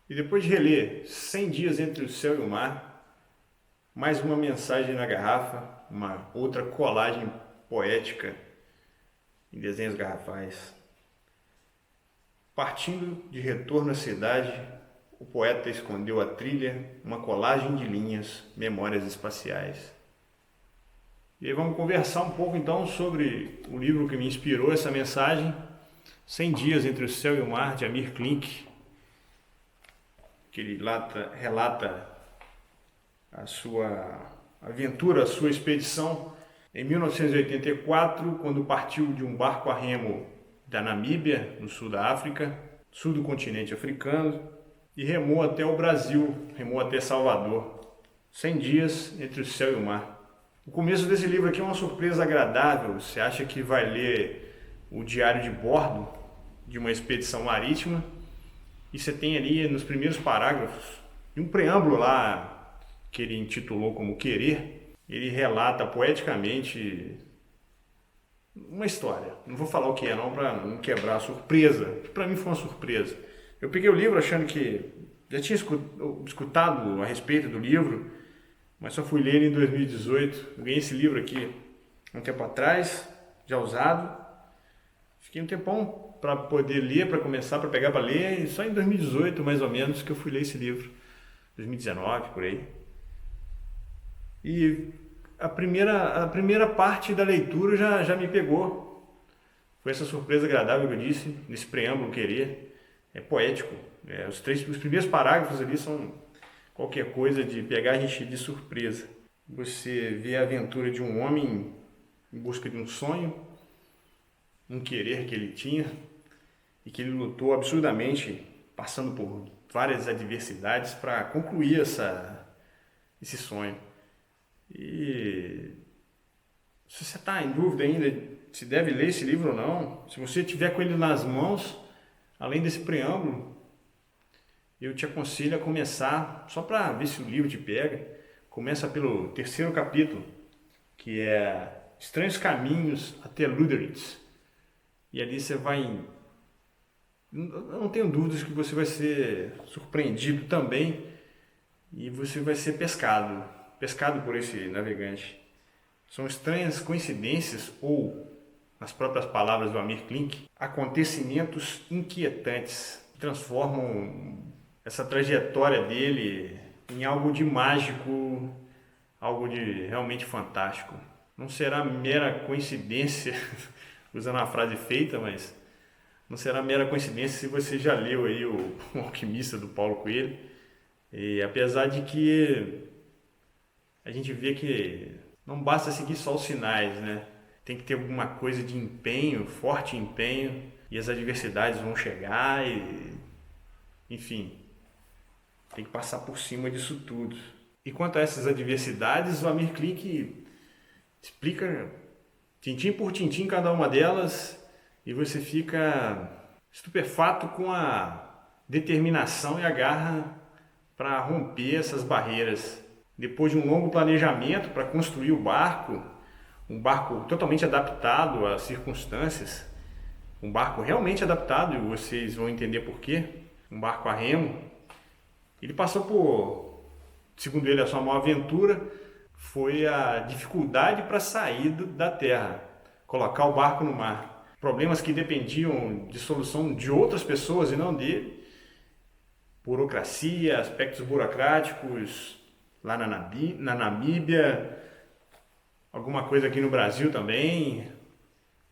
E depois de reler 100 dias entre o céu e o mar, mais uma mensagem na garrafa, uma outra colagem poética em desenhos garrafais. Partindo de retorno à cidade, o poeta escondeu a trilha, uma colagem de linhas, memórias espaciais. E aí vamos conversar um pouco então sobre o livro que me inspirou essa mensagem, 100 dias entre o céu e o mar, de Amir Klink, que ele relata a sua aventura, a sua expedição em 1984, quando partiu de um barco a remo da Namíbia, no sul da África, sul do continente africano, e remou até o Brasil, remou até Salvador. 100 dias entre o céu e o mar. O começo desse livro aqui é uma surpresa agradável. Você acha que vai ler o diário de bordo de uma expedição marítima e você tem ali nos primeiros parágrafos, e um preâmbulo lá que ele intitulou como Querer, ele relata poeticamente uma história. Não vou falar o que é não para não quebrar a surpresa. Para mim foi uma surpresa. Eu peguei o livro achando que já tinha escutado a respeito do livro, mas só fui ler ele em 2018. Eu ganhei esse livro aqui um tempo atrás, já usado. Fiquei um tempão para poder ler, para começar, para pegar para ler, e só em 2018 mais ou menos que eu fui ler esse livro. 2019, por aí. E a primeira parte da leitura já me pegou. Foi essa surpresa agradável que eu disse, nesse preâmbulo Querer. É poético. Os primeiros parágrafos ali são qualquer coisa de pegar a gente de surpresa. Você vê a aventura de um homem em busca de um sonho, um querer que ele tinha e que ele lutou absurdamente, passando por várias adversidades para concluir esse sonho. E se você está em dúvida ainda se deve ler esse livro ou não, se você tiver com ele nas mãos, além desse preâmbulo, eu te aconselho a começar, só para ver se o livro te pega, começa pelo terceiro capítulo, que é Estranhos Caminhos até Lüderitz. E ali você vai... Eu não tenho dúvidas que você vai ser surpreendido também e você vai ser pescado por esse navegante. São estranhas coincidências ou, nas próprias palavras do Amir Klink, acontecimentos inquietantes que transformam essa trajetória dele em algo de mágico, algo de realmente fantástico. Não será mera coincidência, usando a frase feita, mas não será mera coincidência se você já leu aí o Alquimista do Paulo Coelho. E apesar de que a gente vê que não basta seguir só os sinais, né? Tem que ter alguma coisa de empenho, forte empenho, e as adversidades vão chegar e, enfim, tem que passar por cima disso tudo. E quanto a essas adversidades, o Amir Klink explica tintim por tintim cada uma delas e você fica estupefato com a determinação e a garra para romper essas barreiras. Depois de um longo planejamento para construir o barco, um barco totalmente adaptado às circunstâncias, um barco realmente adaptado, e vocês vão entender por quê, um barco a remo. Ele passou por, segundo ele, a sua maior aventura foi a dificuldade para sair da terra, colocar o barco no mar. Problemas que dependiam de solução de outras pessoas e não dele. Burocracia, aspectos burocráticos lá na Namíbia, alguma coisa aqui no Brasil também.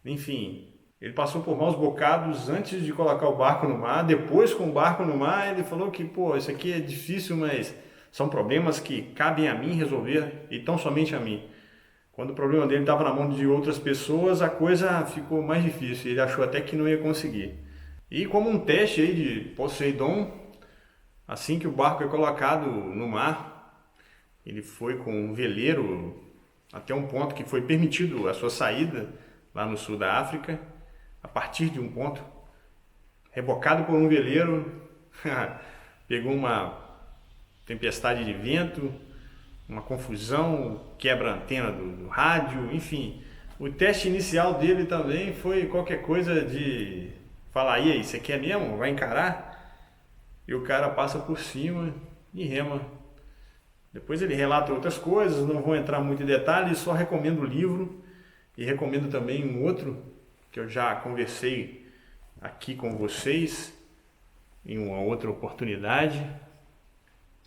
Enfim, ele passou por maus bocados antes de colocar o barco no mar. Depois, com o barco no mar, ele falou que, isso aqui é difícil, mas são problemas que cabem a mim resolver e tão somente a mim. Quando o problema dele estava na mão de outras pessoas, a coisa ficou mais difícil. Ele achou até que não ia conseguir. E como um teste aí de Poseidon, assim que o barco é colocado no mar, ele foi com um veleiro até um ponto que foi permitido a sua saída, lá no sul da África, a partir de um ponto, rebocado por um veleiro, pegou uma tempestade de vento, uma confusão, quebra a antena do rádio, enfim. O teste inicial dele também foi qualquer coisa de falar, e aí, você quer mesmo? Vai encarar? e o cara passa por cima e rema. Depois ele relata outras coisas, não vou entrar muito em detalhes, só recomendo o livro e recomendo também um outro que eu já conversei aqui com vocês em uma outra oportunidade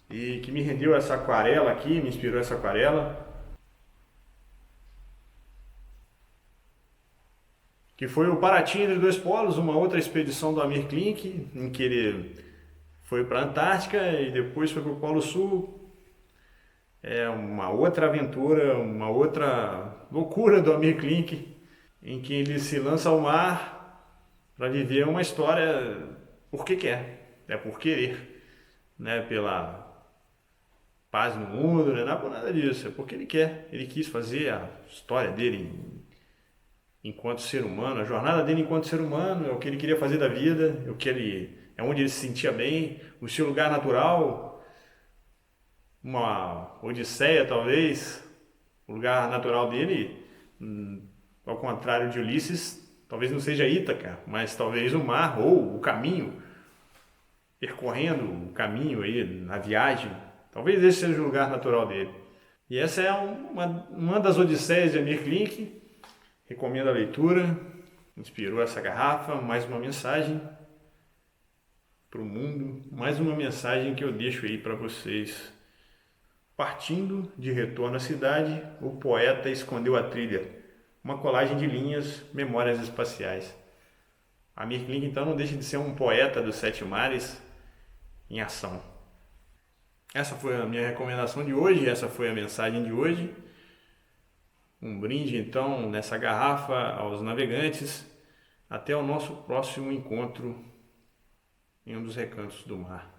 e que me rendeu essa aquarela aqui, me inspirou essa aquarela, que foi o Paraty entre dois polos, uma outra expedição do Amir Klink, em que ele foi para a Antártica e depois foi para o Polo Sul. É uma outra aventura, uma outra loucura do Amir Klink, em que ele se lança ao mar para viver uma história porque quer, é por querer, né? Pela paz no mundo, não é por nada disso, é porque ele quer, ele quis fazer a história dele enquanto ser humano, a jornada dele enquanto ser humano, é o que ele queria fazer da vida, é onde ele se sentia bem, o seu lugar natural, uma odisseia talvez, o lugar natural dele, ao contrário de Ulisses, talvez não seja Ítaca, mas talvez o mar ou o caminho, percorrendo o caminho aí na viagem, talvez esse seja o lugar natural dele. E essa é uma das odisseias de Amir Klink, recomendo a leitura, inspirou essa garrafa, mais uma mensagem para o mundo, mais uma mensagem que eu deixo aí para vocês. Partindo de retorno à cidade, o poeta escondeu a trilha, uma colagem de linhas, memórias espaciais. Amir Klink então não deixa de ser um poeta dos sete mares em ação. Essa foi a minha recomendação de hoje, essa foi a mensagem de hoje. Um brinde então nessa garrafa aos navegantes. Até o nosso próximo encontro em um dos recantos do mar.